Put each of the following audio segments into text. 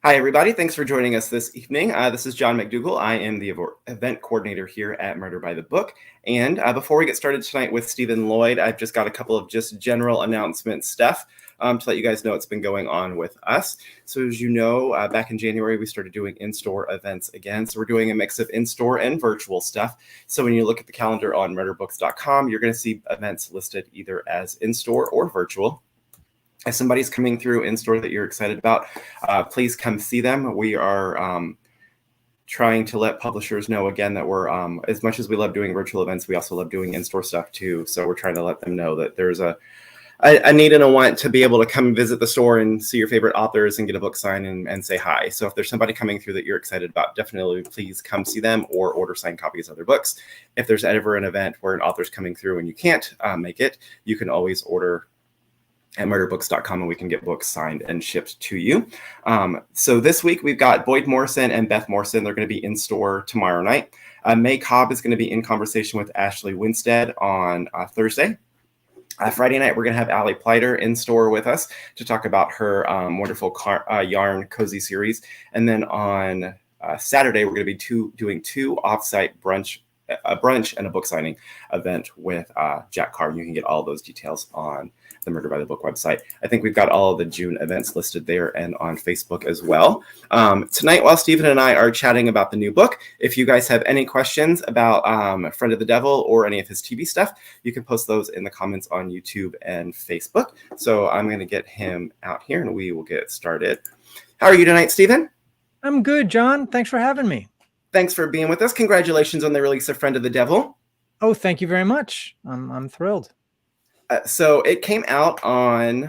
Hi, everybody. Thanks for joining us this evening. This is John McDougall. I am the event coordinator here at Murder by the Book. And before we get started tonight with Stephen Lloyd, I've just got a couple of just general announcement stuff to let you guys know what's been going on with us. So as you know, back in January, we started doing in-store events again. So we're doing a mix of in-store and virtual stuff. So when you look at the calendar on murderbooks.com, you're going to see events listed either as in-store or virtual. If somebody's coming through in store that you're excited about, please come see them. We are trying to let publishers know again that we're, as much as we love doing virtual events, we also love doing in-store stuff too. So we're trying to let them know that there's a need and a want to be able to come visit the store and see your favorite authors and get a book signed and say hi. So if there's somebody coming through that you're excited about, definitely please come see them or order signed copies of their books. If there's ever an event where an author's coming through and you can't make it, you can always order at murderbooks.com and we can get books signed and shipped to you. So this week we've got Boyd Morrison and Beth Morrison. They're going to be in store tomorrow night. May Cobb is going to be in conversation with Ashley Winstead on Thursday. Friday night, we're going to have Allie Pleiter in store with us to talk about her wonderful yarn cozy series. And then on Saturday, we're going to be doing two off-site a brunch and a book signing event with Jack Carr. You can get all those details on the Murder by the Book website. I think we've got all of the June events listed there and on Facebook as well. Tonight, while Stephen and I are chatting about the new book, if you guys have any questions about Friend of the Devil or any of his TV stuff, you can post those in the comments on YouTube and Facebook. So I'm going to get him out here and we will get started. How are you tonight, Stephen? I'm good, John. Thanks for having me. Thanks for being with us. Congratulations on the release of Friend of the Devil. Oh, thank you very much. I'm thrilled. So it came out on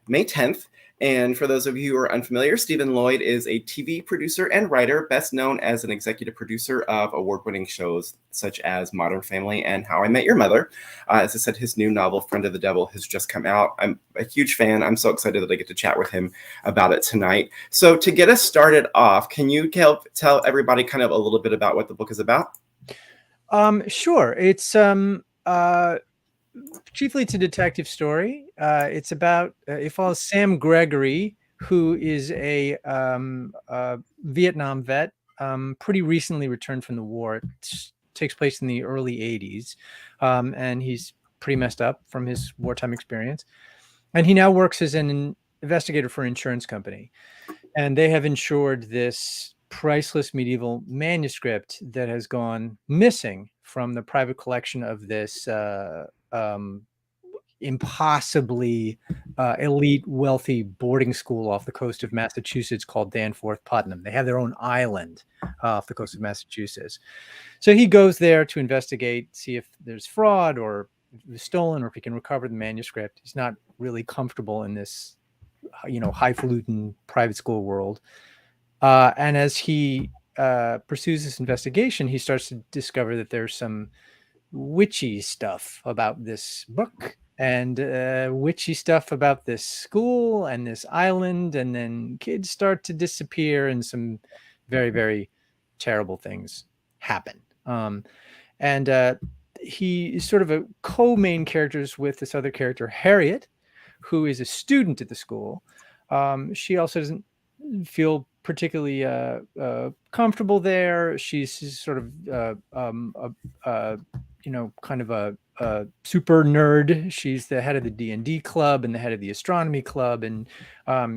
May 10th. And for those of you who are unfamiliar, Stephen Lloyd is a TV producer and writer, best known as an executive producer of award-winning shows such as Modern Family and How I Met Your Mother. As I said, his new novel, Friend of the Devil, has just come out. I'm a huge fan. I'm so excited that I get to chat with him about it tonight. So to get us started off, can you tell everybody kind of a little bit about what the book is about? Sure. It's chiefly it's a detective story. It's about it follows Sam Gregory, who is a Vietnam vet, pretty recently returned from the war. It takes place in the early 80s, and he's pretty messed up from his wartime experience. And he now works as an investigator for an insurance company. And they have insured this priceless medieval manuscript that has gone missing from the private collection of this impossibly elite, wealthy boarding school off the coast of Massachusetts called Danforth Putnam. They have their own island off the coast of Massachusetts. So he goes there to investigate, see if there's fraud or if it was stolen or if he can recover the manuscript. He's not really comfortable in this, highfalutin private school world. And as he pursues this investigation, he starts to discover that there's some witchy stuff about this book and witchy stuff about this school and this island. And then kids start to disappear and some very, very terrible things happen. And he is sort of a co-main characters with this other character, Harriet, who is a student at the school. She also doesn't feel particularly comfortable there. She's sort of kind of a super nerd. She's the head of the D&D club and the head of the astronomy club, and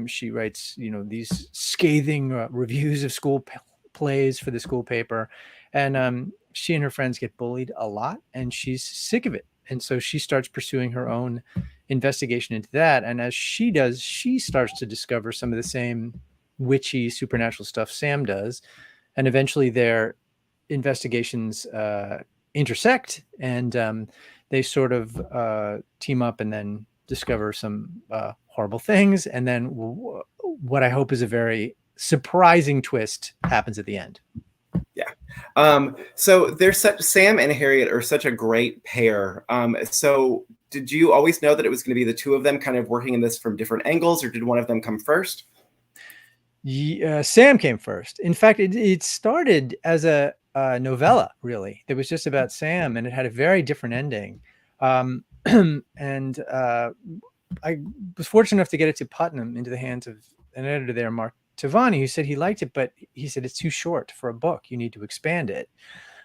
she writes these scathing reviews of school plays for the school paper. And she and her friends get bullied a lot, and she's sick of it. And so she starts pursuing her own investigation into that. And as she does, she starts to discover some of the same witchy supernatural stuff Sam does. And eventually their investigations intersect, and they sort of team up and then discover some horrible things. And then what I hope is a very surprising twist happens at the end. Yeah. So Sam and Harriet are such a great pair. So did you always know that it was going to be the two of them kind of working in this from different angles, or did one of them come first? Sam came first. In fact, it started as a novella, really. It was just about Sam, and it had a very different ending. I was fortunate enough to get it to Putnam into the hands of an editor there, Mark to Vonnie, who said he liked it, but he said it's too short for a book. You need to expand it.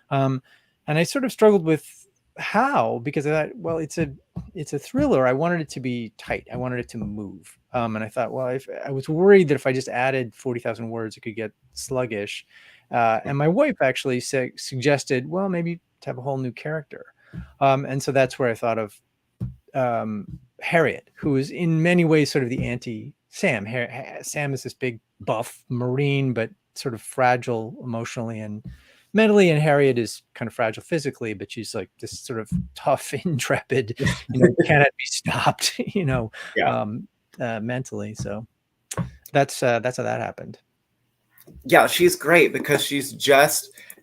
And I sort of struggled with how, because I thought, well, it's a thriller. I wanted it to be tight. I wanted it to move. And I thought, well, if I was worried that if I just added 40,000 words, it could get sluggish. And my wife actually suggested, well, maybe to have a whole new character. And so that's where I thought of Harriet, who is in many ways sort of the anti-Sam. Sam is this big buff Marine, but sort of fragile emotionally and mentally, and Harriet is kind of fragile physically, but she's like this sort of tough, intrepid, cannot be stopped, Yeah. Mentally. So that's how that happened. Yeah, she's great because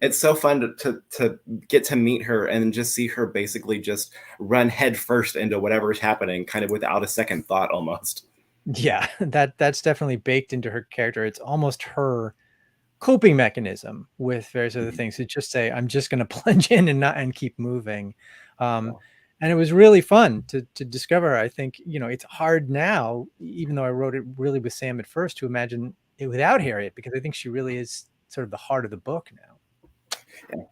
it's so fun to get to meet her and just see her basically just run headfirst into whatever's happening, kind of without a second thought almost. Yeah, that's definitely baked into her character. It's almost her coping mechanism with various other things to just say, I'm just going to plunge in and keep moving. And it was really fun to discover. I think, it's hard now, even though I wrote it really with Sam at first, to imagine it without Harriet, because I think she really is sort of the heart of the book now. Yeah.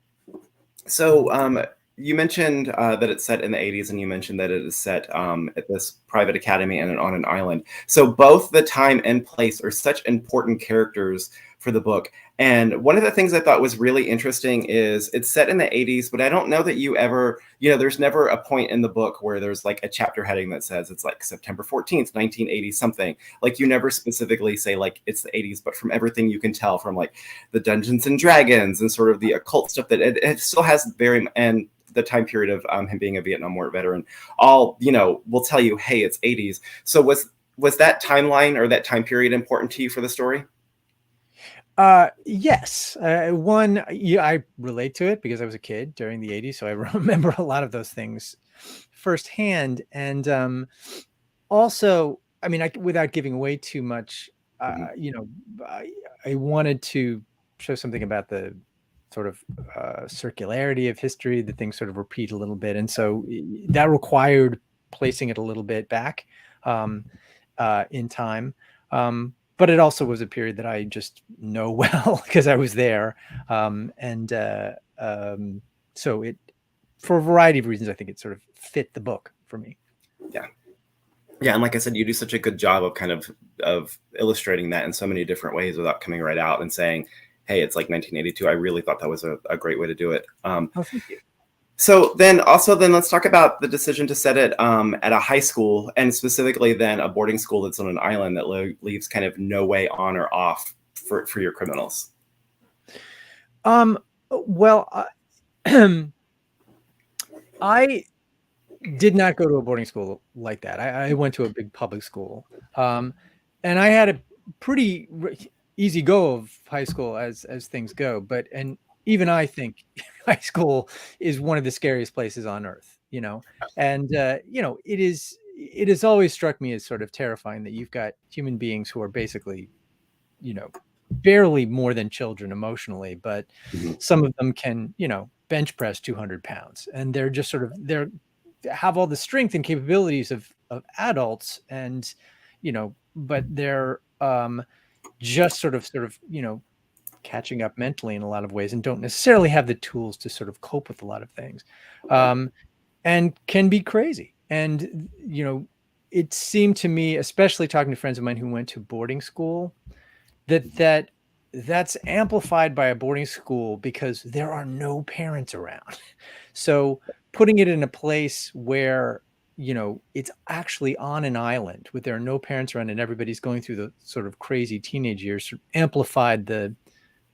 So you mentioned that it's set in the 80s, and you mentioned that it is set at this private academy and on an island. So both the time and place are such important characters for the book. And one of the things I thought was really interesting is it's set in the 80s, but I don't know that you ever, there's never a point in the book where there's like a chapter heading that says it's like September 14th, 1980 something. Like you never specifically say like it's the 80s, but from everything you can tell from like the Dungeons and Dragons and sort of the occult stuff that it still has and the time period of him being a Vietnam War veteran, all, will tell you, hey, it's 80s. So was that timeline or that time period important to you for the story? Yes. One, I relate to it because I was a kid during the 80s, so I remember a lot of those things firsthand. And also, I mean, without giving away too much, I wanted to show something about the sort of circularity of history, that things sort of repeat a little bit. And so that required placing it a little bit back in time. But it also was a period that I just know well because I was there. So it, for a variety of reasons, I think it sort of fit the book for me. Yeah. Yeah. And like I said, you do such a good job of kind of illustrating that in so many different ways without coming right out and saying, hey, it's like 1982. I really thought that was a great way to do it. Oh, thank you. So then let's talk about the decision to set it at a high school, and specifically then a boarding school that's on an island that leaves kind of no way on or off for your criminals. Well, I did not go to a boarding school like that. I went to a big public school, and I had a pretty easy go of high school as things go. And even I think high school is one of the scariest places on earth, and it has always struck me as sort of terrifying that you've got human beings who are basically, barely more than children emotionally, but some of them can, bench press 200 pounds, and they're just sort of, have all the strength and capabilities of adults, and, but they're just sort of, catching up mentally in a lot of ways, and don't necessarily have the tools to sort of cope with a lot of things, and can be crazy. And, it seemed to me, especially talking to friends of mine who went to boarding school, that's amplified by a boarding school because there are no parents around. So putting it in a place where, it's actually on an island with there are no parents around and everybody's going through the sort of crazy teenage years, amplified the,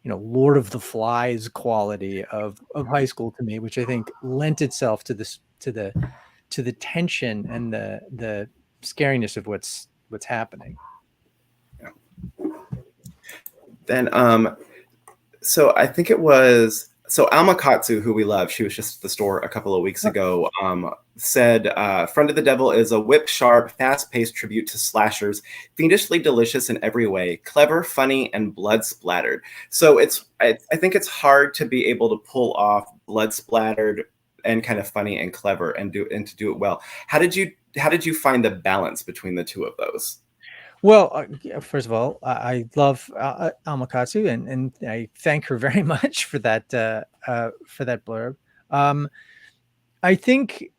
Lord of the Flies quality of high school to me, which I think lent itself to this, to the tension and the scariness of what's happening. Then, so I think it was, Alma Katsu, who we love, she was just at the store a couple of weeks ago, said, Friend of the Devil is a whip-sharp, fast-paced tribute to slashers, fiendishly delicious in every way, clever, funny, and blood-splattered. So I think it's hard to be able to pull off blood-splattered and kind of funny and clever and to do it well. How did you find the balance between the two of those? Well, first of all, I love Amakatsu, and I thank her very much for that blurb. Um, I think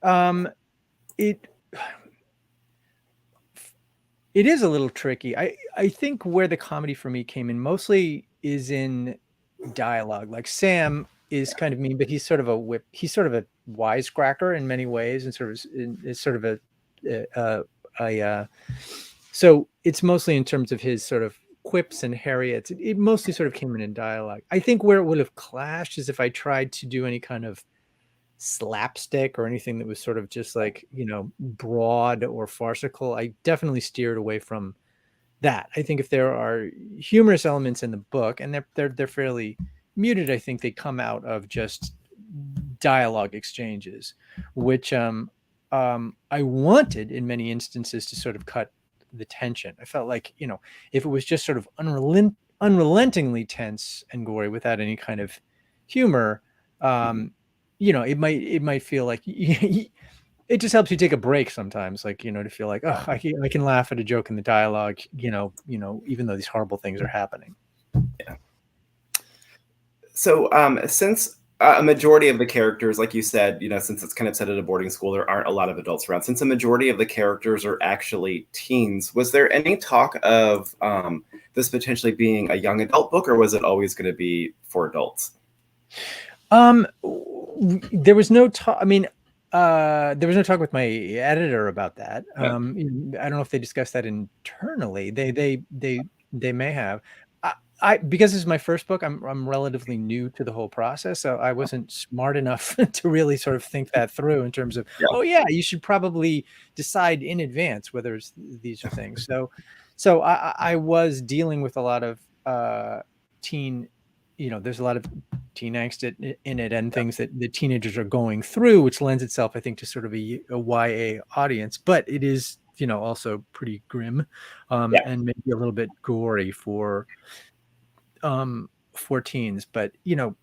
it it is a little tricky. I think where the comedy for me came in mostly is in dialogue. Like Sam is kind of mean, but he's sort of a whip. He's sort of a wisecracker in many ways, and is sort of a so it's mostly in terms of his sort of quips and Harriets. It mostly sort of came in dialogue. I think where it would have clashed is if I tried to do any kind of slapstick or anything that was sort of just like, broad or farcical. I definitely steered away from that. I think if there are humorous elements in the book, and they're fairly muted, I think they come out of just dialogue exchanges, which I wanted in many instances to sort of cut the tension. I felt like, if it was just sort of unrelentingly tense and gory without any kind of humor, it might feel like it just helps you take a break sometimes, like, to feel like, oh, I can laugh at a joke in the dialogue, even though these horrible things are happening. Yeah. So since a majority of the characters, like you said, since it's kind of set at a boarding school, there aren't a lot of adults around. Since the majority of the characters are actually teens, was there any talk of this potentially being a young adult book, or was it always going to be for adults? There was no talk. I mean, there was no talk with my editor about that. I don't know if they discussed that internally. They may have. I because this is my first book, I'm relatively new to the whole process, so I wasn't smart enough to really sort of think that through in terms of, oh yeah, you should probably decide in advance whether these are things. So I was dealing with a lot of teen, there's a lot of teen angst in it, and things that the teenagers are going through, which lends itself, I think, to sort of a YA audience, but it is, also pretty grim, and maybe a little bit gory for teens. But in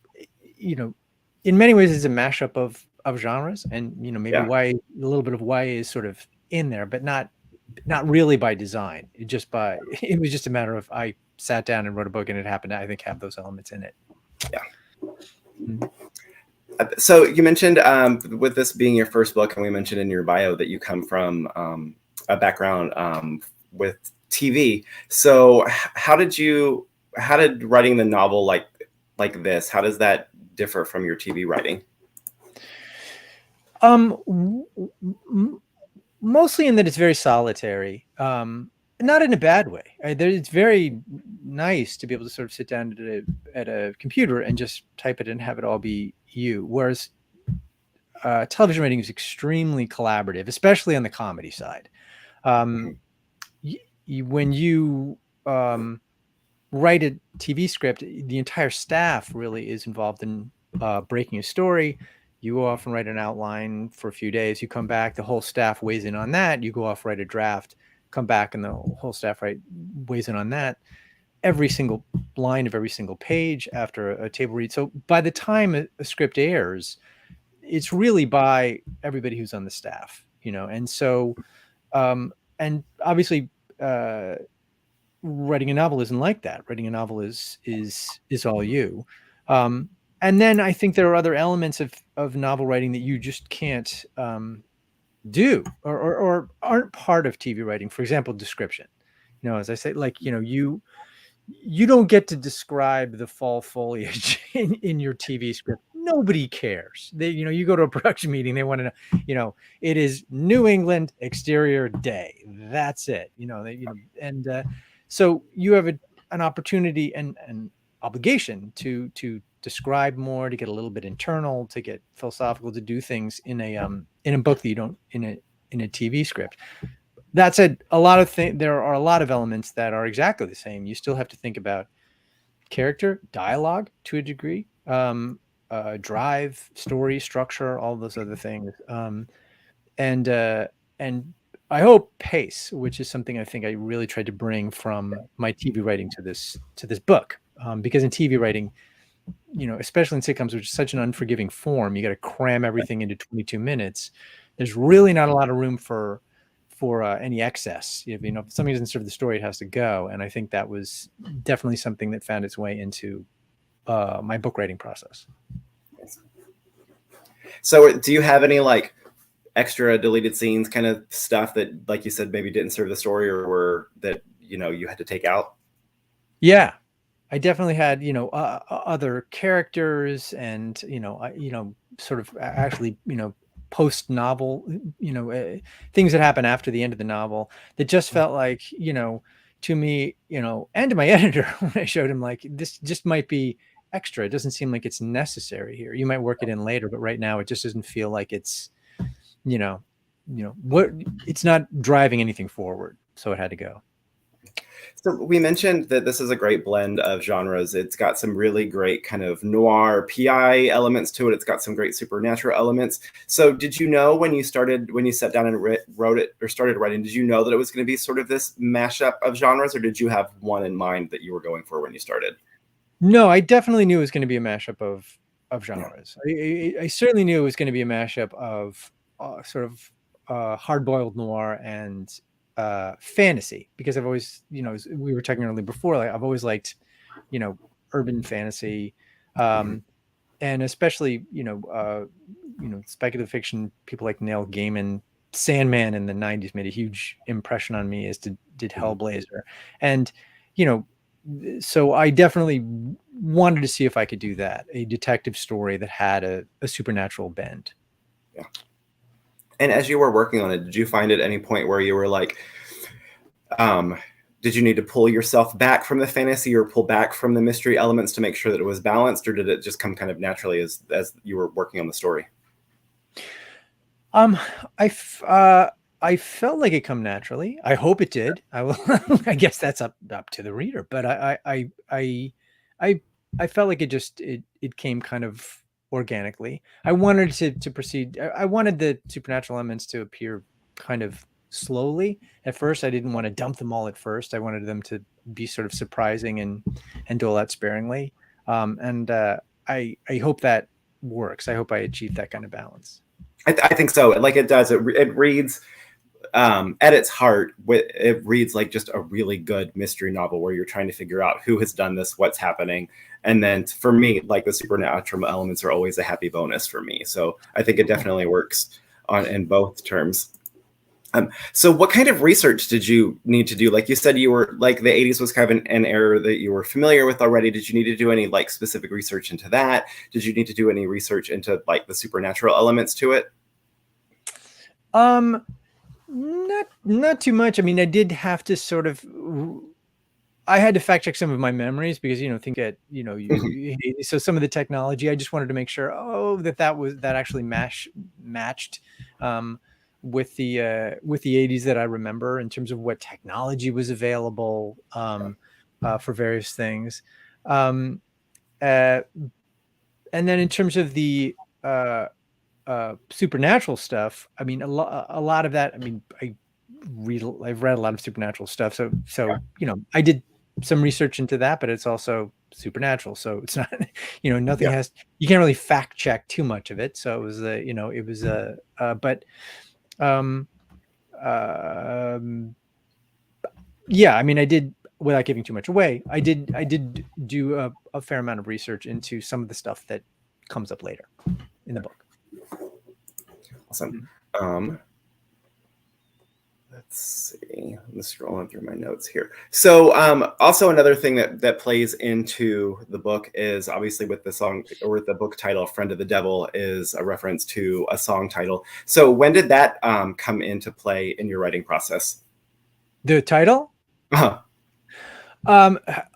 many ways it's a mashup of genres, and maybe why a little bit of YA is sort of in there, but not really by design. It was just a matter of, I sat down and wrote a book, and it happened to, I think, have those elements in it. So you mentioned with this being your first book, and we mentioned in your bio that you come from a background with TV. So how did writing the novel like this, how does that differ from your TV writing? Mostly in that it's very solitary, not in a bad way. It's very nice to be able to sort of sit down at a computer and just type it and have it all be you. Whereas television writing is extremely collaborative, especially on the comedy side. When you write a TV script, the entire staff really is involved in breaking a story. You go off and write an outline for a few days. You come back, the whole staff weighs in on that. You go off, write a draft, come back, and the whole staff weighs in on that. Every single line of every single page after a table read. So by the time a script airs, it's really by everybody who's on the staff, and so, and obviously, writing a novel isn't like that. Writing a novel is all you. And then I think there are other elements of novel writing that you just can't do or aren't part of TV writing. For example, description. As I say, like, you don't get to describe the fall foliage in your TV script. Nobody cares. You go to a production meeting, they want to know, it is New England exterior day. That's it. And so you have an opportunity and obligation to describe more, to get a little bit internal, to get philosophical, to do things in a book that you don't in a TV script. That said, there are a lot of elements that are exactly the same. You still have to think about character, dialogue to a degree, drive, story, structure, all those other things, and I hope pace, which is something I think I really tried to bring from my TV writing to this book, because in TV writing, especially in sitcoms, which is such an unforgiving form, you got to cram everything into 22 minutes. There's really not a lot of room for for any excess. If something doesn't serve the story, it has to go. And I think that was definitely something that found its way into my book writing process. So do you have any like extra deleted scenes kind of stuff that, like you said, maybe didn't serve the story or were that, you had to take out? Yeah, I definitely had, other characters and, sort of actually, post novel, things that happen after the end of the novel that just felt like, to me, and to my editor when I showed him, like, this just might be extra. It doesn't seem like it's necessary here. You might work it in later, but right now it just doesn't feel like it's, what it's not driving anything forward. So it had to go. So we mentioned that this is a great blend of genres. It's got some really great kind of noir PI elements to it. It's got some great supernatural elements. So did you know when you sat down and wrote it or started writing, did you know that it was going to be sort of this mashup of genres, or did you have one in mind that you were going for when you started? No, I definitely knew it was going to be a mashup of genres. I certainly knew it was going to be a mashup of sort of hard-boiled noir and fantasy, because I've always, as we were talking earlier before, like I've always liked, urban fantasy, and especially, speculative fiction. People like Neil Gaiman, Sandman in the 90s made a huge impression on me, as did Hellblazer. And, so I definitely wanted to see if I could do that, a detective story that had a supernatural bend. Yeah. And as you were working on it, did you find at any point where you were like, did you need to pull yourself back from the fantasy or pull back from the mystery elements to make sure that it was balanced, or did it just come kind of naturally as you were working on the story? I felt like it come naturally. I hope it did. I guess that's up to the reader, but I felt like it came kind of organically. I wanted to proceed. I wanted the supernatural elements to appear kind of slowly at first. I didn't want to dump them all at first. I wanted them to be sort of surprising and do all that sparingly. I hope that works. I hope I achieved that kind of balance. I think so. Like it does. It reads, at its heart, it reads like just a really good mystery novel where you're trying to figure out who has done this, what's happening. And then for me, like the supernatural elements are always a happy bonus for me. So I think it definitely works in both terms. So what kind of research did you need to do? Like you said, you were like the 80s was kind of an era that you were familiar with already. Did you need to do any like specific research into that? Did you need to do any research into like the supernatural elements to it? Not too much. I mean, I did have to sort of, I had to fact check some of my memories because, think that, so some of the technology, I just wanted to make sure, that actually matched, with the 80s that I remember in terms of what technology was available, for various things. And then in terms of the, supernatural stuff, I mean, a lot of that, I mean, I've read a lot of supernatural stuff. So, I did some research into that, but it's also supernatural. So it's not, nothing you can't really fact check too much of it. So it was, yeah, I mean, I did, without giving too much away, I did do a fair amount of research into some of the stuff that comes up later in the book. Awesome. Let's see. I'm scrolling through my notes here. So also another thing that plays into the book is obviously with the song or with the book title, Friend of the Devil, is a reference to a song title. So when did that come into play in your writing process? The title? Uh-huh.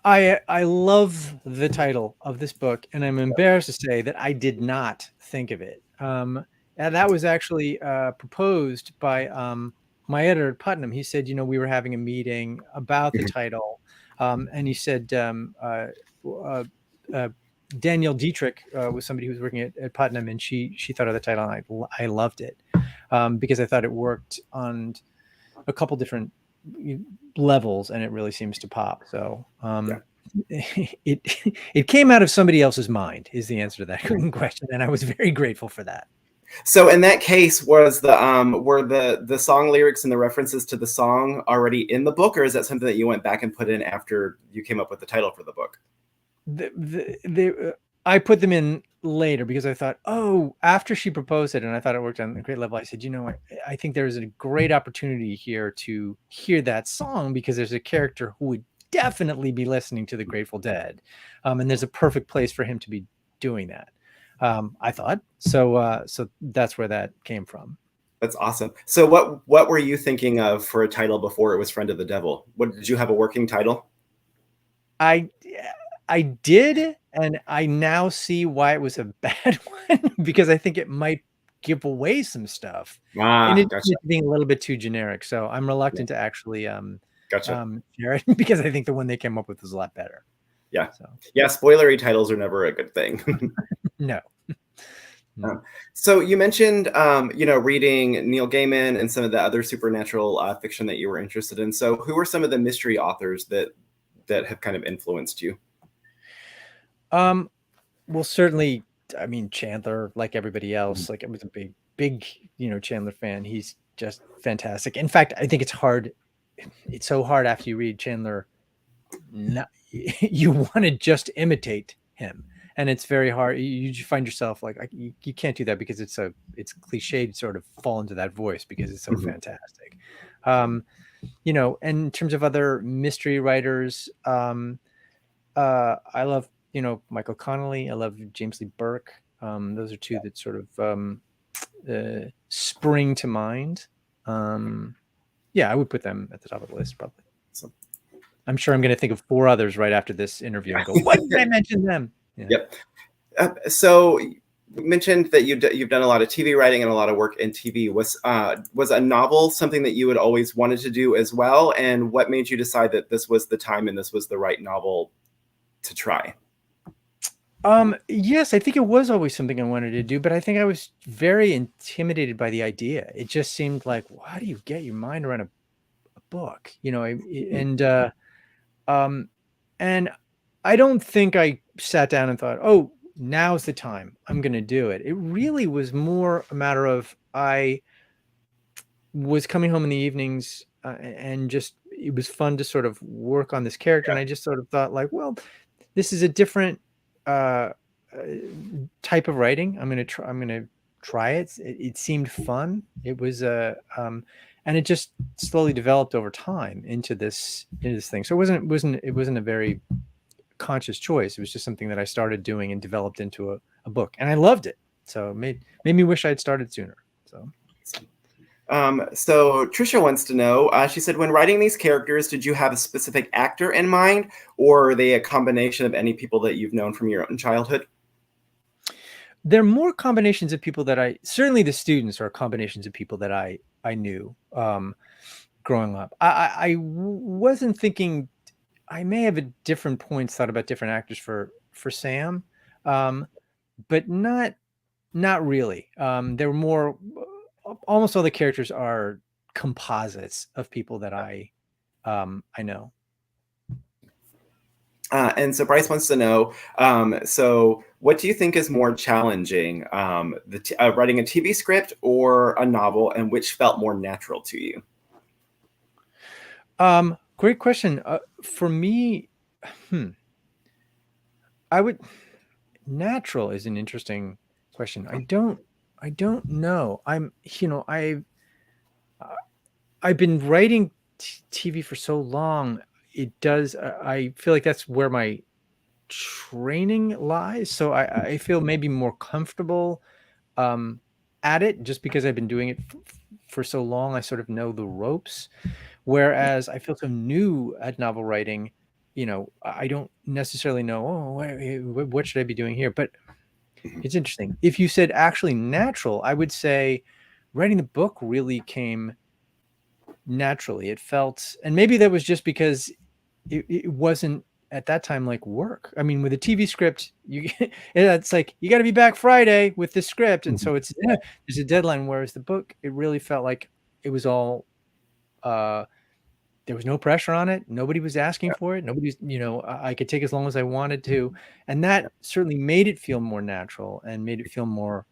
I love the title of this book, and I'm embarrassed to say that I did not think of it. And that was actually proposed by my editor at Putnam. He said, we were having a meeting about the title, and he said Danielle Dietrich was somebody who was working at Putnam, and she thought of the title, and I loved it because I thought it worked on a couple different levels, and it really seems to pop. So it came out of somebody else's mind is the answer to that question, and I was very grateful for that. So in that case, was the were the song lyrics and the references to the song already in the book, or is that something that you went back and put in after you came up with the title for the book? I put them in later because I thought, oh, after she proposed it, and I thought it worked on a great level. I said, you know, I think there's a great opportunity here to hear that song because there's a character who would definitely be listening to the Grateful Dead, and there's a perfect place for him to be doing that. I thought so. So that's where that came from. That's awesome. So what were you thinking of for a title before it was Friend of the Devil? What did you have a working title? I I did, and I now see why it was a bad one because I think it might give away some stuff, and Ah, it gotcha. being a little bit too generic. So I'm Yeah, reluctant to actually gotcha. share it because I think the one they came up with was a lot better. Yeah, So yeah. Spoilery titles are never a good thing. no, Um, no. so you mentioned, reading Neil Gaiman and some of the other supernatural fiction that you were interested in. So who are some of the mystery authors that have kind of influenced you? Um, well, certainly, I mean Chandler, like everybody Mhm. else, like I was a big, Chandler fan. He's just fantastic. In fact, I think it's hard. It's so hard after you read Chandler not, you want to just imitate him, and it's very hard. You find yourself like you can't do that because it's cliched to sort of fall into that voice because it's so Mhm. fantastic. And in terms of other mystery writers, I love Michael Connolly. I love James Lee Burke. Those are two that sort of spring to mind. um yeah, I would put them at the top of the list probably. So, I'm sure I'm going to think of four others right after this interview and go, "Why did I mention them?" Yeah. yep. So you mentioned that you've done a lot of TV writing and a lot of work in TV. Was a novel something that you had always wanted to do as well? And what made you decide that this was the time and this was the right novel to try? Yes, I think it was always something I wanted to do, but I think I was very intimidated by the idea. It just seemed like, well, how do you get your mind around a book? Mhm. Um, and I don't think I sat down and thought, oh, now's the time. I'm going to do it. It really was more a matter of I was coming home in the evenings and just it was fun to sort of work on this character. And I just sort of thought, like, well, this is a different uh, uh, type of writing. I'm gonna try it. It seemed fun. It was and it just slowly developed over time into this thing. So it wasn't a very conscious choice. It was just something that I started doing and developed into a book, and I loved it. So it made me wish I'd started sooner. So. So Trisha wants to know, she said, when writing these characters, did you have a specific actor in mind, or are they a combination of any people that you've known from your own childhood? They're more combinations of people that certainly the students are combinations of people that I knew growing up. I wasn't thinking. I may have at different points thought about different actors for Sam, um, but not really. There were more. Almost all the characters are composites of people that I know. And so Bryce wants to know, so what do you think is more challenging, writing a TV script or a novel, and which felt more natural to you? Great question. For me, hmm, I would. Natural is an interesting question. I don't know. Uh, I've been writing TV for so long. It does. I feel like that's where my training lies. So I feel maybe more comfortable um, at it just because I've been doing it for so long. I sort of know the ropes. Whereas I feel so new at novel writing. I don't necessarily know. Oh, what should I be doing here? But Mhm. it's interesting. If you said actually natural, I would say writing the book really came naturally. It felt, and maybe that was just because it wasn't at that time like work. I mean, with a TV script, it's like you got to be back Friday with the script, and Mhm. so there's a deadline. Whereas the book, it really felt like it was all uh, there was no pressure on it. Nobody was asking for it. Nobody's, I could take as long as I wanted to, and that certainly made it feel more natural and made it feel more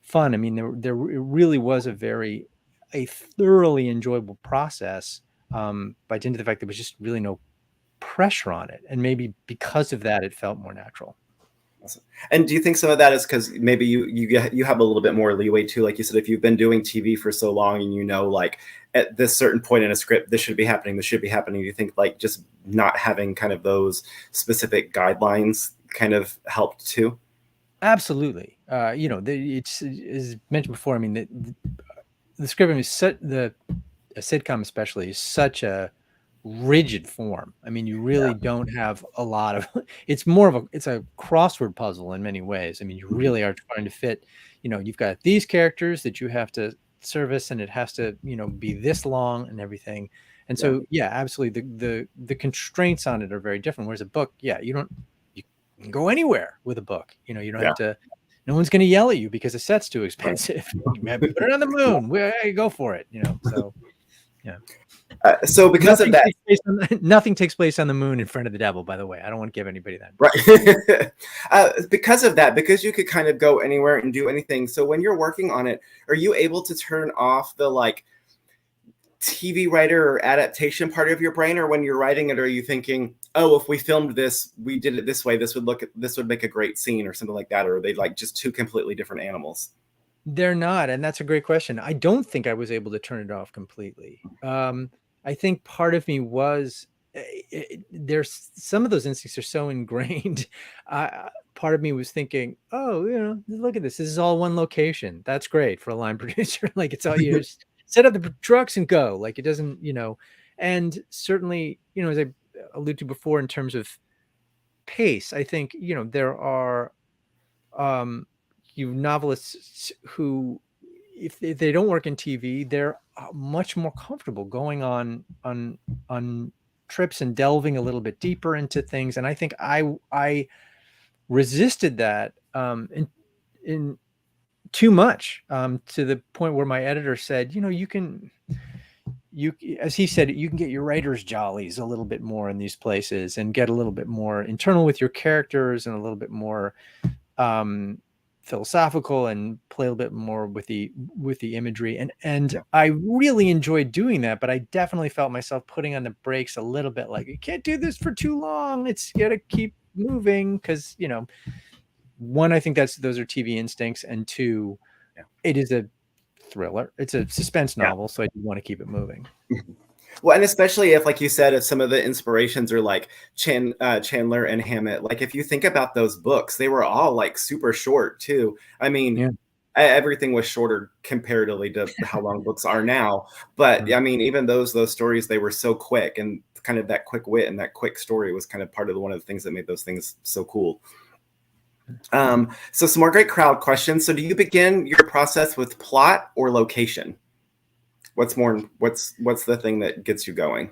fun. I mean, it really was a thoroughly enjoyable process, by dint of the fact there was just really no pressure on it, and maybe because of that, it felt more natural. Awesome. And do you think some of that is because maybe you have a little bit more leeway too? Like you said, if you've been doing TV for so long and you know, like at this certain point in a script, this should be happening, this should be happening. Do you think like just not having kind of those specific guidelines kind of helped too? Absolutely. It's as mentioned before. I mean, the scripting is a sitcom especially is such a rigid form. I mean, you really don't have a lot of. It's more of it's a crossword puzzle in many ways. I mean, you really are trying to fit. You've got these characters that you have to service, and it has to be this long and everything. And so, yeah, absolutely, the constraints on it are very different. Whereas a book, you can go anywhere with a book. You don't have to. No one's going to yell at you because the set's too expensive. Put it on the moon. Go for it. So, yeah. So because of that, nothing takes place on the moon in front of the devil, by the way. I don't want to give anybody that. Right. Because of that, because you could kind of go anywhere and do anything. So when you're working on it, are you able to turn off the like TV writer or adaptation part of your brain? Or when you're writing it, are you thinking, oh, if we filmed this, we did it this way, this would make a great scene or something like that? Or are they like just two completely different animals? They're not. And that's a great question. I don't think I was able to turn it off completely. I think part of me was there's some of those instincts are so ingrained. Part of me was thinking, oh, look at this. This is all one location. That's great for a line producer. Like it's all you just set up the trucks and go. Like it doesn't, and certainly, as I alluded to before in terms of pace, I think, there are novelists who, if they don't work in TV, they're much more comfortable going on trips and delving a little bit deeper into things. And I think I resisted that in too much, to the point where my editor said, as he said, you can get your writer's jollies a little bit more in these places and get a little bit more internal with your characters and a little bit more philosophical and play a little bit more with the imagery. And I really enjoyed doing that, but I definitely felt myself putting on the brakes a little bit, like, you can't do this for too long. It's got to keep moving. Because, one, I think those are TV instincts. And two, it is a thriller. It's a suspense novel. So I do want to keep it moving. Well, and especially if, like you said, if some of the inspirations are like Chandler and Hammett, like if you think about those books, they were all like super short too. I mean, everything was shorter comparatively to how long books are now. But I mean, even those stories, they were so quick, and kind of that quick wit and that quick story was kind of part of one of the things that made those things so cool. So some more great crowd questions. So do you begin your process with plot or location? What's the thing that gets you going?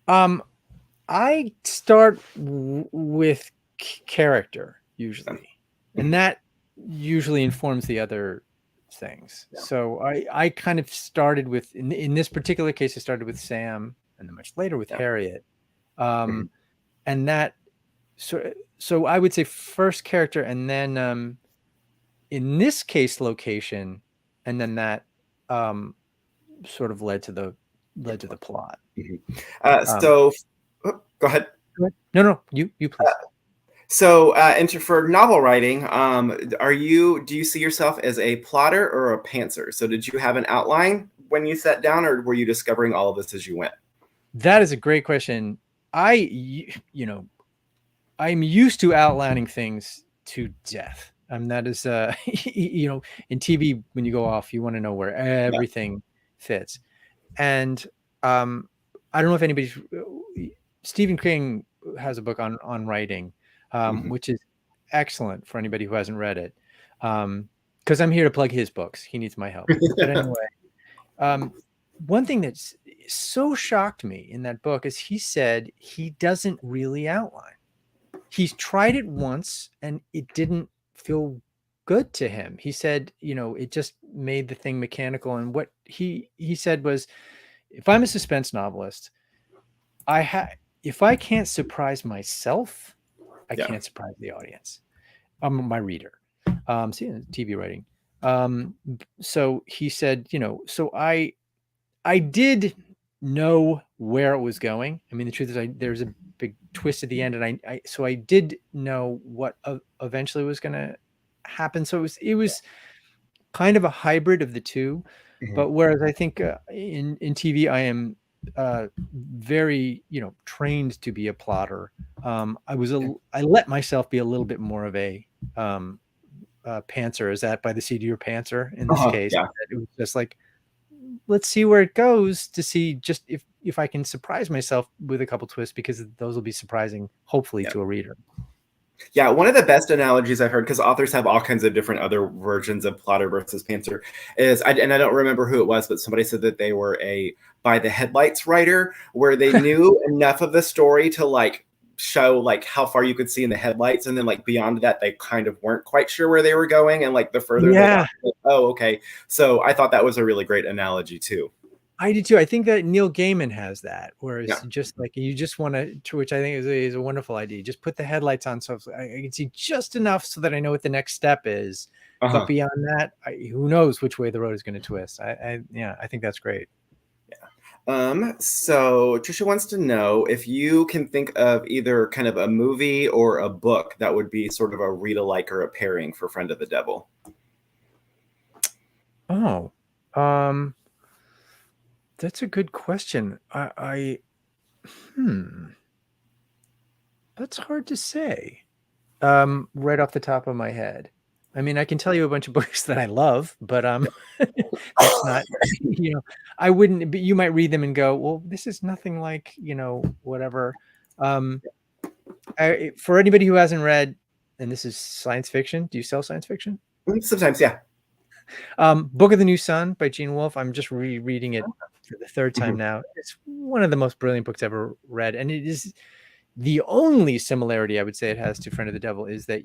I start with character usually, and that usually informs the other things. So I kind of started with, in this particular case, I started with Sam, and then much later with Harriet, and that so I would say first character, and then in this case location, and then that sort of led to the plot. So go ahead. No, you please. So for novel writing, do you see yourself as a plotter or a pantser? So did you have an outline when you sat down, or were you discovering all of this as you went? That is a great question. I'm used to outlining things to death. That is, in TV, when you go off, you want to know where everything fits. And I don't know if anybody's, Stephen King has a book on writing, which is excellent for anybody who hasn't read it. Because I'm here to plug his books. He needs my help. But anyway, one thing that's so shocked me in that book is he said he doesn't really outline. He's tried it once and it didn't feel good to him. He said, it just made the thing mechanical. And what he said was, if I'm a suspense novelist, if I can't surprise myself, I can't surprise the audience, my reader. TV writing. So he said, so I did know where it was going. I mean, the truth is, there's a big twist at the end, and so I did know what eventually was going to happen. So it was kind of a hybrid of the two. Mhm. But whereas I think in TV, I am very trained to be a plotter. I let myself be a little bit more of a pantser. Is that by the seat of your pantser in this case? Yeah. It was just like, let's see where it goes to see just if I can surprise myself with a couple twists, because those will be surprising, hopefully, Yeah. to a reader. Yeah, one of the best analogies I've heard, because authors have all kinds of different other versions of plotter versus pantser, and I don't remember who it was, but somebody said that they were a by the headlights writer, where they knew enough of the story to like show like how far you could see in the headlights, and then like beyond that they kind of weren't quite sure where they were going, and like the further they got, Yeah, like, oh, okay. So I thought that was a really great analogy too. I do too. I think that Neil Gaiman has that, whereas Yeah. just like you just want to, which I think is a wonderful idea. Just put the headlights on so I can see just enough so that I know what the next step is. But Uh-huh. beyond that, who knows which way the road is going to twist. I think that's great. So Trisha wants to know if you can think of either kind of a movie or a book that would be sort of a read-alike or a pairing for Friend of the Devil. Oh, that's a good question. Hmm, that's hard to say. Right off the top of my head. I mean, I can tell you a bunch of books that I love, but that's not, I wouldn't, but you might read them and go, well, this is nothing like, whatever. Um, for anybody who hasn't read, and this is science fiction, do you sell science fiction? Sometimes, yeah. Book of the New Sun by Gene Wolfe. I'm just rereading it for the third time Mhm. now. It's one of the most brilliant books I've ever read, and it is the only similarity I would say it has to Friend of the Devil is that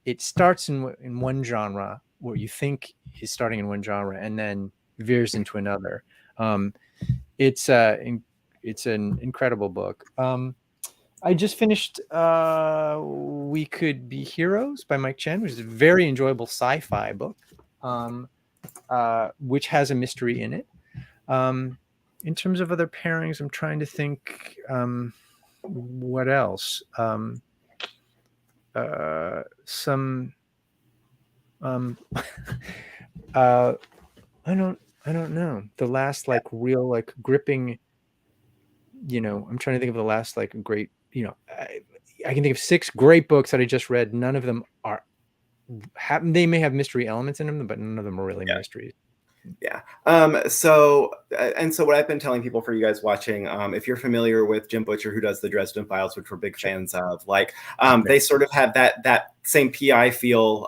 it starts in one genre, where you think is starting in one genre, and then veers into another. Um, it's it's an incredible book. I just finished We Could Be Heroes by Mike Chen, which is a very enjoyable sci-fi book, which has a mystery in it. In terms of other pairings, I'm trying to think what else. Some I don't know. The last like real like gripping, I'm trying to think of the last like great, I can think of 6 great books that I just read. None of them they may have mystery elements in them, but none of them are really Yeah. mysteries. Yeah. So what I've been telling people for you guys watching, if you're familiar with Jim Butcher, who does the Dresden Files, which we're big fans of, like they sort of have that same PI feel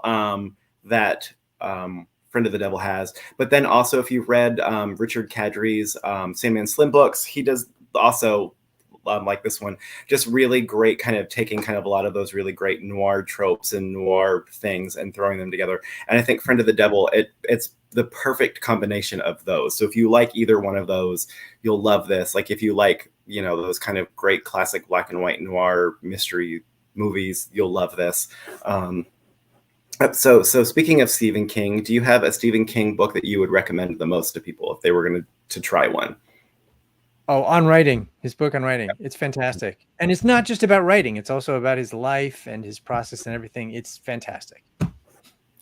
that Friend of the Devil has. But then also, if you've read Richard Kadri's Sandman Slim books, he does also like this one, just really great, kind of taking kind of a lot of those really great noir tropes and noir things and throwing them together. And I think Friend of the Devil, it's the perfect combination of those. So if you like either one of those, you'll love this. Like if you like, those kind of great classic black and white noir mystery movies, you'll love this. So speaking of Stephen King, do you have a Stephen King book that you would recommend the most to people if they were going to try one? Oh, on writing, his book on writing. It's fantastic. And it's not just about writing. It's also about his life and his process and everything. It's fantastic.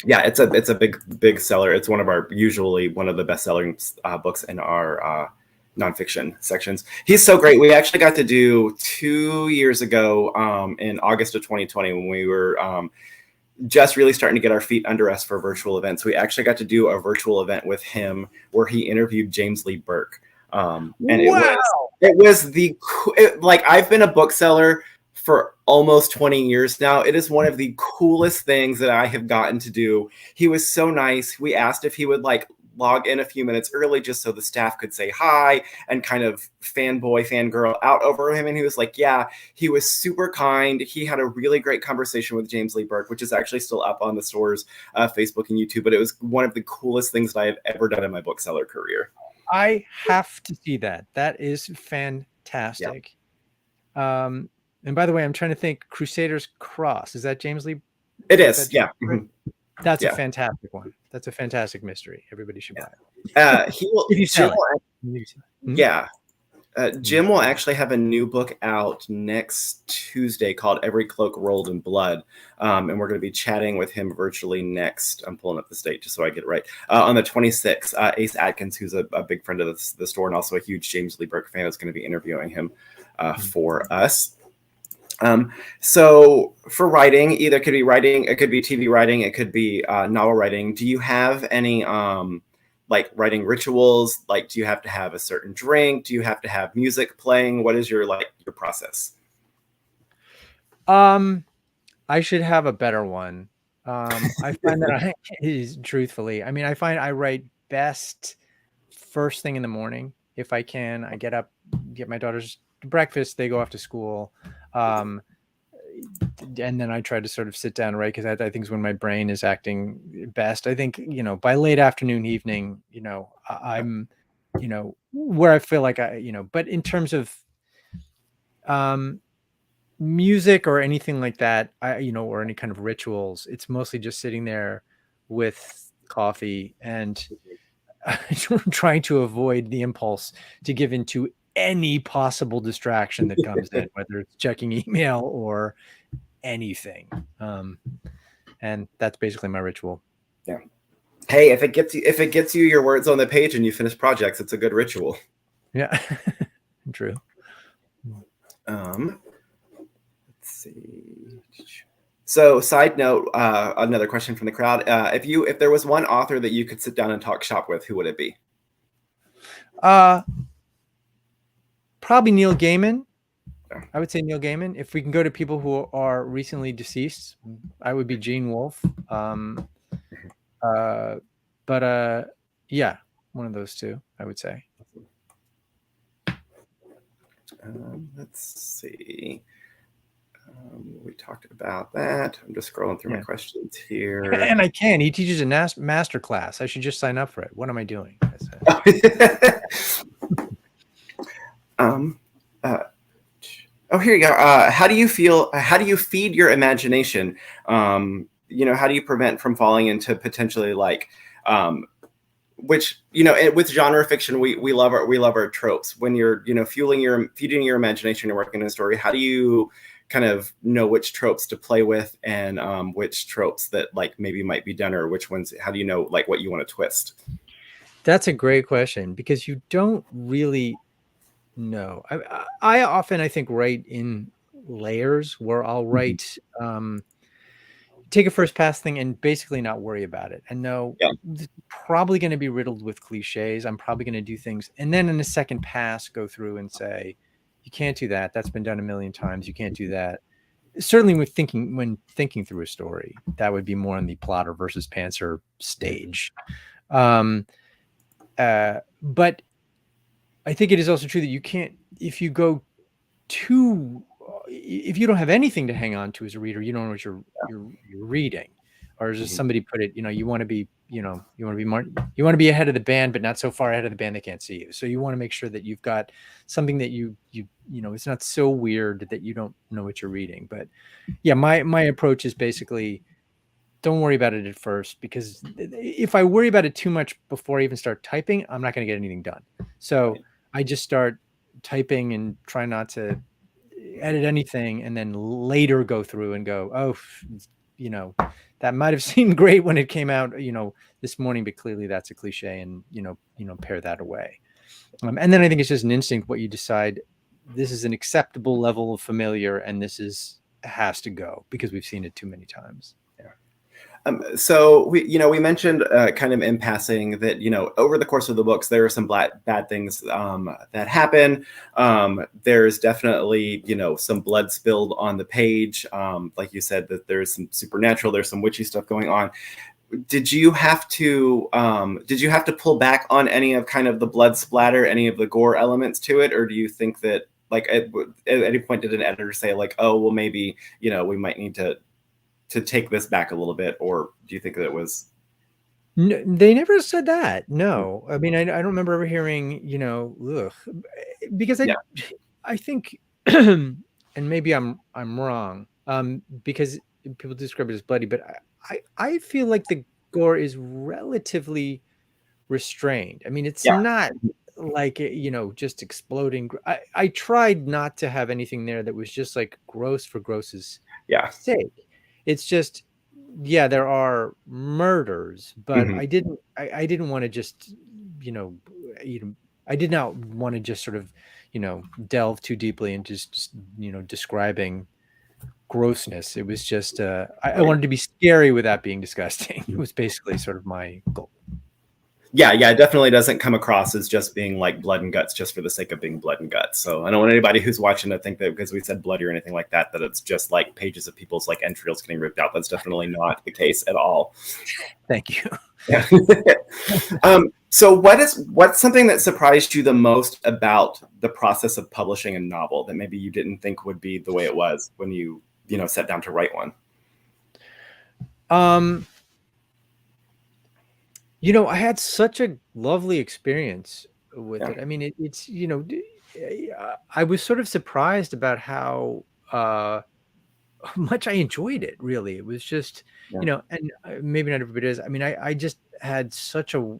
Yeah, it's a big seller. It's usually one of the best selling books in our nonfiction sections. He's so great. We actually got to do 2 years ago in August of 2020, when we were just really starting to get our feet under us for virtual events. We actually got to do a virtual event with him where he interviewed James Lee Burke. And wow. it was like, I've been a bookseller for almost 20 years now. It is one of the coolest things that I have gotten to do. He was so nice. We asked if he would like log in a few minutes early just so the staff could say hi and kind of fangirl out over him. And he was like, yeah, he was super kind. He had a really great conversation with James Lee Burke, which is actually still up on the store's Facebook and YouTube. But it was one of the coolest things that I have ever done in my bookseller career. I have to see that. That is fantastic. Yeah. And by the way, I'm trying to think, Crusader's Cross. Is that James Lee? It is. Yeah. That's a fantastic one. That's a fantastic mystery. Everybody should buy it. He will. If you Jim sell will, it. yeah. Jim will actually have a new book out next Tuesday called Every Cloak Rolled in Blood. And we're going to be chatting with him virtually next. I'm pulling up the date just so I get it right. On the 26th, Ace Atkins, who's a big friend of the store and also a huge James Lee Burke fan, is going to be interviewing him for us. So for writing, either it could be writing, it could be TV writing, it could be novel writing. Do you have any like writing rituals? Like, do you have to have a certain drink? Do you have to have music playing? What is your process? I should have a better one. I find that truthfully, I mean, I find I write best first thing in the morning. If I can, I get up, get my daughters breakfast, they go off to school. And then I try to sort of sit down and write, because I think is when my brain is acting best. I think, by late afternoon, evening, I'm, where I feel like but in terms of music or anything like that, or any kind of rituals, it's mostly just sitting there with coffee and trying to avoid the impulse to give into any possible distraction that comes in, whether it's checking email or anything. And that's basically my ritual. Yeah. Hey, if it gets you your words on the page and you finish projects, it's a good ritual. Yeah. True. Let's see. So, side note, another question from the crowd. If there was one author that you could sit down and talk shop with, who would it be? Probably Neil Gaiman. I would say Neil Gaiman. If we can go to people who are recently deceased, I would be Gene Wolfe. Yeah, one of those two, I would say. Let's see. We talked about that. I'm just scrolling through my questions here. And I can. He teaches a master class. I should just sign up for it. What am I doing? Here you go. How do you feed your imagination? How do you prevent from falling into potentially which with genre fiction, we love our tropes. When you're feeding your imagination and working in a story, how do you kind of know which tropes to play with and which tropes that maybe might be done, or which ones? How do you know what you want to twist? That's a great question, because you don't really know. I often, I think, write in layers, where I'll write take a first pass thing and basically not worry about it, and know it's probably going to be riddled with cliches. I'm probably going to do things, and then in a second pass go through and say, you can't do that. That's been done a million times. You can't do that. Certainly when thinking through a story, that would be more on the plotter versus pantser stage. But I think it is also true that you can't, if you don't have anything to hang on to as a reader, you don't know what you're reading. Or as somebody put it, you want to be ahead of the band, but not so far ahead of the band they can't see you. So you want to make sure that you've got something that it's not so weird that you don't know what you're reading. But yeah, my approach is basically, don't worry about it at first, because if I worry about it too much before I even start typing, I'm not going to get anything done. So I just start typing and try not to edit anything, and then later go through and go, that might have seemed great when it came out, this morning, but clearly that's a cliche, and pare that away. And then I think it's just an instinct, what you decide, this is an acceptable level of familiar, and this has to go, because we've seen it too many times. So we mentioned kind of in passing that over the course of the books there are some bad things that happen. There's definitely some blood spilled on the page. Like you said, that there's some supernatural, there's some witchy stuff going on. Did you have to pull back on any of kind of the blood splatter, any of the gore elements to it, or do you think that at any point did an editor say oh well, maybe we might need to take this back a little bit, or do you think that it was? No, they never said that. No, I mean, I don't remember ever hearing, because I think, and maybe I'm wrong, because people describe it as bloody, but I feel like gore is relatively restrained. I mean, it's Yeah. not like, just exploding. I tried not to have anything there that was just like gross for gross's Yeah. sake. It's just, yeah, there are murders, but Hmm. I didn't want to just, you know, I did not want to just sort of, delve too deeply into just, describing grossness. It was just, I Right. wanted to be scary without being disgusting. It was basically sort of my goal. Yeah, it definitely doesn't come across as just being like blood and guts just for the sake of being blood and guts. So I don't want anybody who's watching to think that because we said bloody or anything like that, that it's just like pages of people's like entrails getting ripped out. That's definitely not the case at all. Thank you. Yeah. So what's something that surprised you the most about the process of publishing a novel that maybe you didn't think would be the way it was when you sat down to write one? Um, I had such a lovely experience with Yeah. it. I mean, it's, I was sort of surprised about how much I enjoyed it, really. It was just, Yeah. and maybe not everybody is. I mean, I just had such a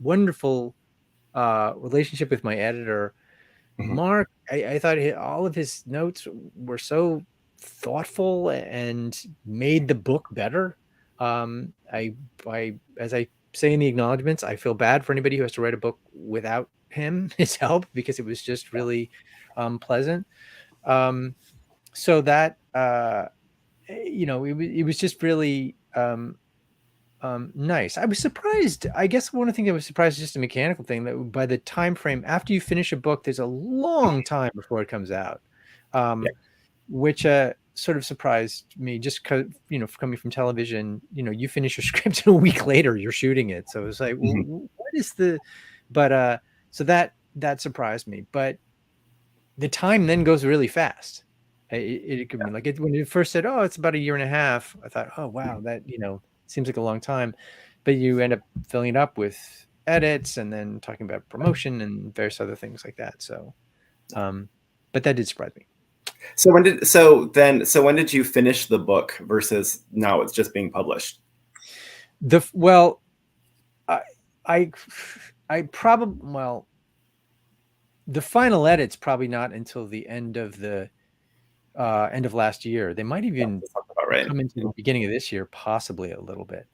wonderful relationship with my editor. Hmm. Mark, I thought all of his notes were so thoughtful and made the book better. As I say in the acknowledgments, I feel bad for anybody who has to write a book without him, his help, because it was just really pleasant. So that, it was just really nice. I was surprised. I guess one of the things I was surprised is just a mechanical thing that by the time frame after you finish a book, there's a long time before it comes out, Yeah. which sort of surprised me. Just because coming from television, you finish your script and a week later you're shooting it, so it was like, well, Hmm. what is the? But so that surprised me. But the time then goes really fast. It could be like when you first said, "Oh, it's about a year and a half." I thought, "Oh, wow, that seems like a long time," but you end up filling it up with edits and then talking about promotion and various other things like that. So, but that did surprise me. So when did you finish the book versus now it's just being published? Well, I I I probably the final edit's probably not until the end of last year. They might Yeah, even that's about right. come into the beginning of this year, possibly a little bit.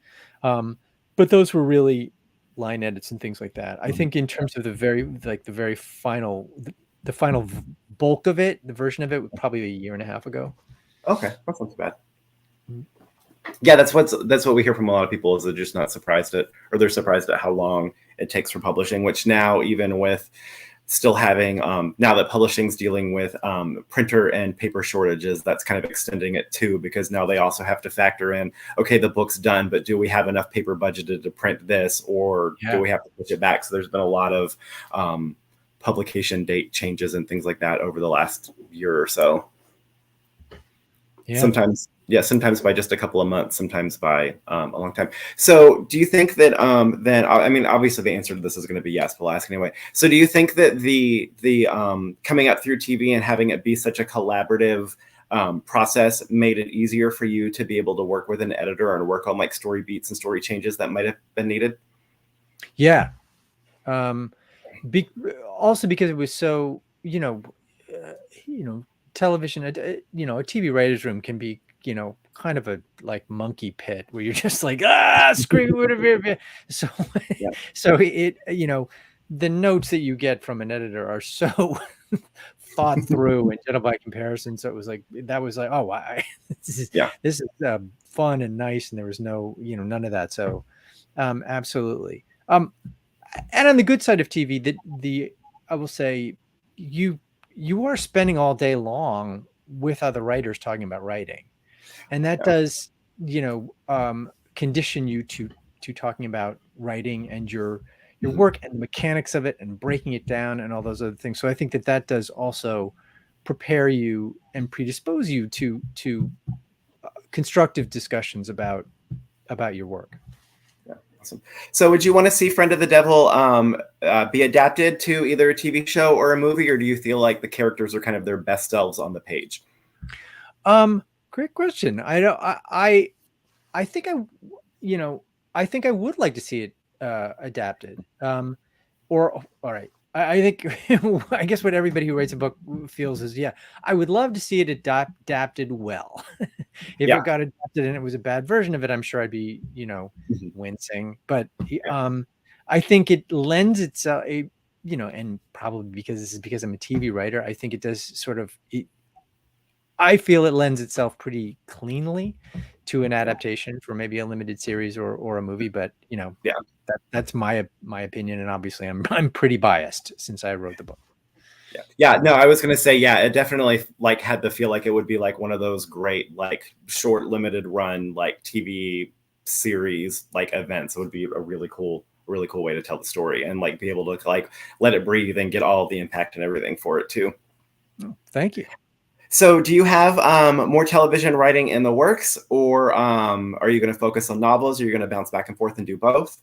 But those were really line edits and things like that. I Mhm. think in terms of the very final, the final bulk of it, the version of it, would probably be a year and a half ago. Okay, that's not too bad. Mm. Yeah, that's what we hear from a lot of people is they're just not surprised at, or they're surprised at how long it takes for publishing. Which now, even with still having now that publishing's dealing with printer and paper shortages, that's kind of extending it too, because now they also have to factor in, okay, the book's done, but do we have enough paper budgeted to print this, or do Yeah. we have to push it back? So there's been a lot of publication date changes and things like that over the last year or so. Yeah. Sometimes by just a couple of months, sometimes by a long time. So do you think that then, I mean, obviously the answer to this is going to be yes, but I'll ask anyway. So do you think that the coming up through TV and having it be such a collaborative process made it easier for you to be able to work with an editor and work on like story beats and story changes that might have been needed? Yeah. Um, be, Also because it was so, uh, you know, television, a TV writer's room can be, kind of a like monkey pit where you're just like, scream, whatever. So, Yeah. so the notes that you get from an editor are so thought through and gentle by comparison. So it was like, that was like, oh, wow, Yeah. this is fun and nice. And there was no, none of that. So, absolutely. And on the good side of TV, the I will say you you are spending all day long with other writers talking about writing, and that Yeah. does condition you to talking about writing and your Mhm. work and the mechanics of it and breaking it down and all those other things. So I think that does also prepare you and predispose you to constructive discussions about your work. Yeah, awesome. So, would you want to see Friend of the Devil be adapted to either a TV show or a movie, or do you feel like the characters are kind of their best selves on the page? Great question. I don't. I think you know, I think I would like to see it adapted. Or all right, I think I guess what everybody who writes a book feels is, yeah, I would love to see it adapted well. If Yeah. it got adapted and it was a bad version of it, I'm sure I'd be, Mhm. wincing. But Yeah. I think it lends itself, and probably because this is because I'm a TV writer, I think it does sort of. I feel it lends itself pretty cleanly to an Yeah. adaptation for maybe a limited series or a movie. But Yeah. that's my opinion, and obviously I'm pretty biased since I wrote the book. Yeah. Yeah. No, I was gonna say, yeah, it definitely like had the feel like it would be like one of those great, like short, limited run, like TV series, like events. It would be a really cool way to tell the story and like be able to like let it breathe and get all of the impact and everything for it too. Oh, thank you. So, do you have more television writing in the works, or are you going to focus on novels? Or are you going to bounce back and forth and do both?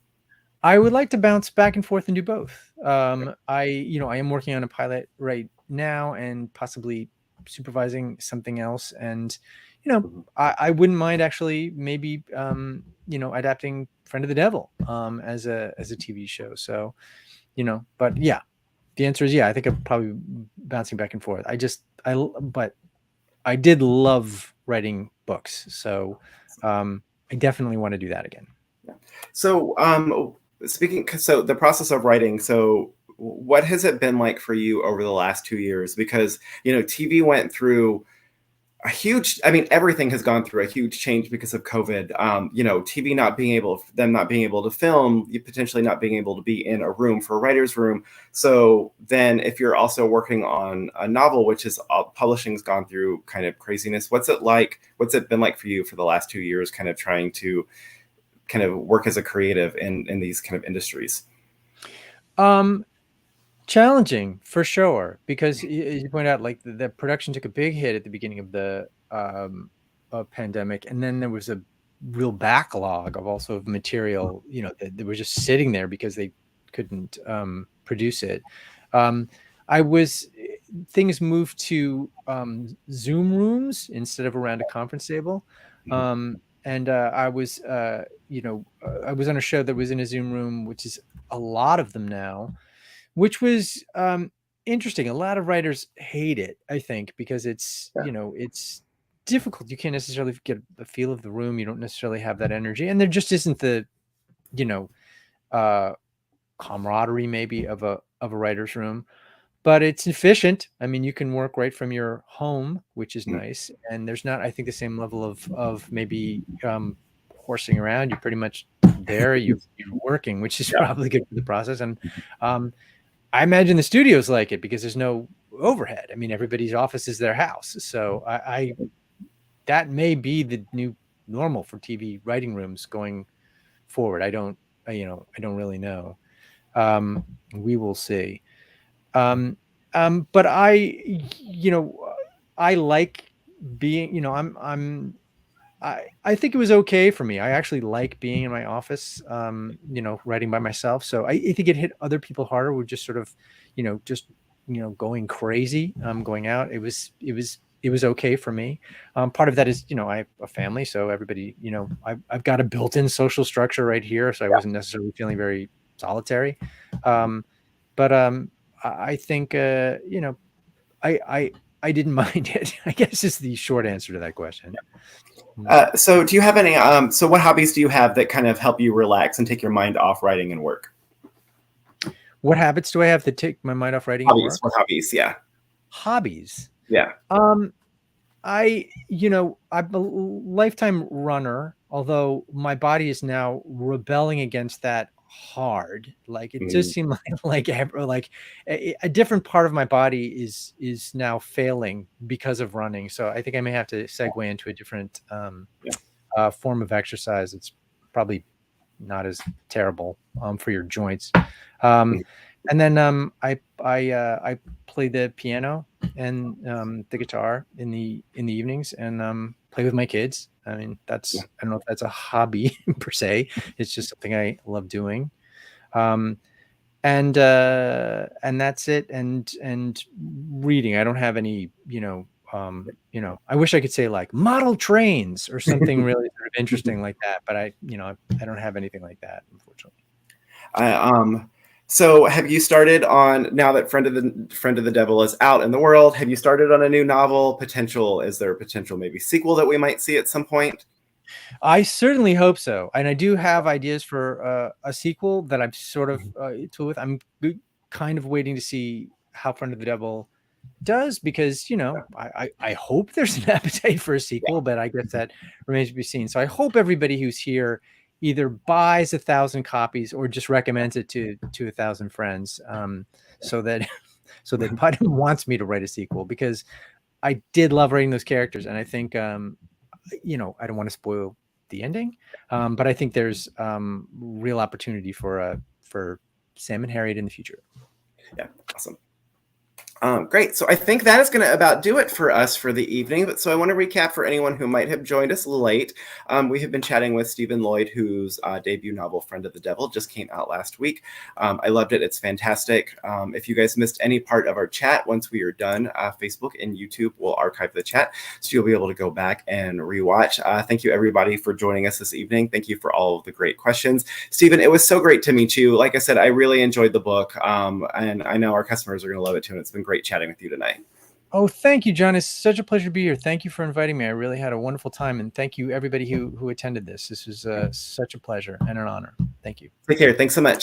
I would like to bounce back and forth and do both. I am working on a pilot right now and possibly supervising something else. And, Mhm. I wouldn't mind actually maybe, adapting Friend of the Devil as a TV show. So, but yeah, the answer is yeah. I think I'm probably bouncing back and forth. But I did love writing books. So I definitely want to do that again. So, so the process of writing. So, what has it been like for you over the last 2 years? Because TV went through a huge. I mean, everything has gone through a huge change because of COVID. TV not being able to film, you potentially not being able to be in a room for a writer's room. So then, if you're also working on a novel, which is publishing's gone through kind of craziness. What's it like? What's it been like for you for the last 2 years? Kind of trying to kind of work as a creative in these kind of industries. Um, Challenging for sure, because as you point out, like the production took a big hit at the beginning of the pandemic, and then there was a real backlog of also of material, that were just sitting there because they couldn't produce it. Um, I was Things moved to Zoom rooms instead of around a conference table, Mhm. and I was on a show that was in a Zoom room, which is a lot of them now, which was interesting. A lot of writers hate it, I think, because Yeah. it's difficult. You can't necessarily get the feel of the room. You don't necessarily have that energy, and there just isn't the you know uh, camaraderie maybe of a writer's room. But it's efficient. I mean, you can work right from your home, which is Mhm. nice, and there's not, I think, the same level of maybe horsing around. You're pretty much there. You're working, which is Yeah. probably good for the process. And um, I imagine the studios like it because there's no overhead. I mean, everybody's office is their house. So I that may be the new normal for TV writing rooms going forward. I don't really know. We will see. But I like being, I think it was okay for me. I actually like being in my office, writing by myself. So I think it hit other people harder with just sort of, just going crazy, going out. It was okay for me. Part of that is, I have a family, so everybody, I've got a built-in social structure right here, so I wasn't necessarily feeling very solitary. Um, but I think, I I didn't mind it. I guess is the short answer to that question. Mm. So, do you have any? So, what hobbies do you have that kind of help you relax and take your mind off writing and work? What habits do I have to take my mind off writing and Hobbies. work? What hobbies? Yeah. Hobbies. Yeah. Um, I'm a lifetime runner, although my body is now rebelling against that hard. Like it just Mhm. seemed like a different part of my body is now failing because of running. So I think I may have to segue into a different Yeah. form of exercise. It's probably not as terrible for your joints. Um, Mhm. and then I play the piano and the guitar in the evenings, and play with my kids. I mean, Yeah. I don't know if that's a hobby per se. It's just something I love doing. Um, and that's it. And reading. I don't have any. I wish I could say like model trains or something really interesting like that. But I don't have anything like that, unfortunately. So have you started on, now that Friend of the Devil is out in the world, have you started on a new novel potential? Is there a potential maybe sequel that we might see at some point? I certainly hope so, and I do have ideas for a sequel that I'm sort of to with. I'm kind of waiting to see how Friend of the Devil does, because I hope there's an appetite for a sequel, but I guess that remains to be seen. So I hope everybody who's here either buys 1,000 copies or just recommends it to 1,000 friends, so that Putnam wants me to write a sequel, because I did love writing those characters, and I think I don't want to spoil the ending, but I think there's real opportunity for Sam and Harriet in the future. Yeah, awesome. Great. So I think that is going to about do it for us for the evening. But so I want to recap for anyone who might have joined us late. We have been chatting with Stephen Lloyd, whose debut novel, Friend of the Devil, just came out last week. I loved it. It's fantastic. If you guys missed any part of our chat, once we are done, Facebook and YouTube will archive the chat, so you'll be able to go back and rewatch. Thank you, everybody, for joining us this evening. Thank you for all of the great questions. Stephen, it was so great to meet you. Like I said, I really enjoyed the book, and I know our customers are going to love it too, and it's been great chatting with you tonight. Oh, thank you, John. It's such a pleasure to be here. Thank you for inviting me. I really had a wonderful time, and thank you everybody who attended this. This was such a pleasure and an honor. Thank you. Take care. Thanks so much.